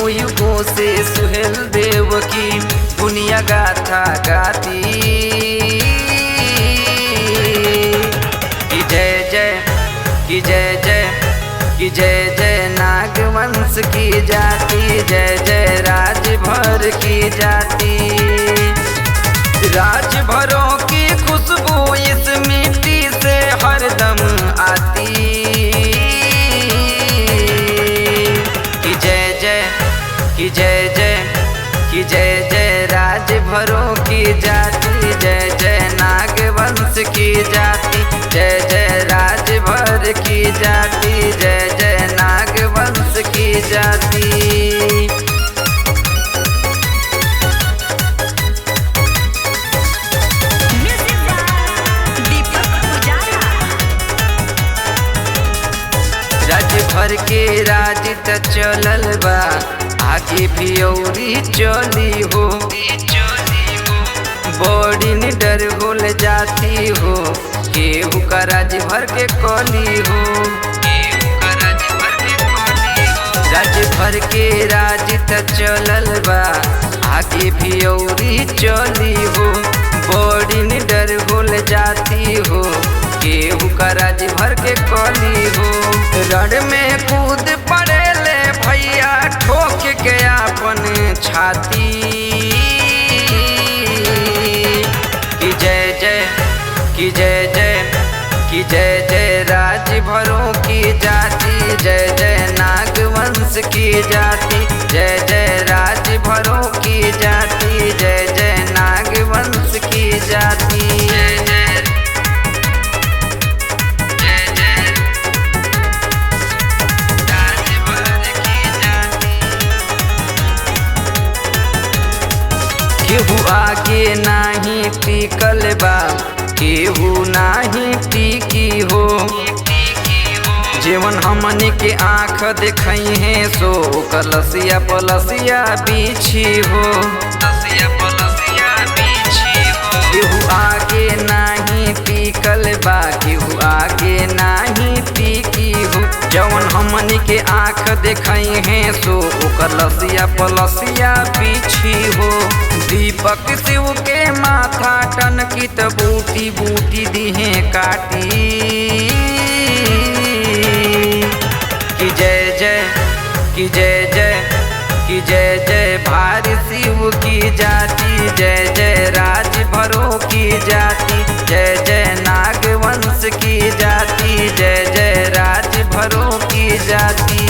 युगों युगों से सुहेल देव की दुनिया गाथा गाती। कि जय जय कि जय जय कि जय जय नागवंश की जाति, जय जय राजभर की जाति। राजभरों की खुशबू इस मिट्टी से हरदम आती। कि जय जय कि जय जय कि जय जय राजभरों की जाति, जय जय नागवंश की जाति, जय जय राजभर की जाति, जय जय नागवंश की जाति। राजभर के राज त चलल बा, आगे भी औरी चली हो। बड़ी निडर होल जाती हो, केहू का राजभर के कली हो। राजभर के राज त चलल बा, आगे भी औरी चली हो। बड़ी निडर होल जाती हो, केहू का राजभर के कली हो। रण में कूद पड़े ले भैया, ठोक के अपन छाती। कि जय जय कि जय जय कि जय जय राजभरों की जाति, जय जय नागवंश की जाति, जय जय राजभरों की जाति, जय जय नागवंश की जाति। जय जय केहू आगे नाही टिकल बा, केहू नाही टिकी हो। जीवन हमनी के आँख देखई है सो, कलसिया पलसिया बिछी हो। केहू आगे नाही टिकल बा, केहू आगे नाही टिकी हो। जवन हमनी के आँख देखई है सो, कलसिया पलसिया बिछी हो। दीपक शिव के माथा टनकित, बूटी बूटी दिहे काटी। कि जय जय कि जय जय कि जय जय भारी शिव की जाति, जय जय राजभरों की जाति, जय जय नागवंश की जाति, जय जय राजभरों की जाति।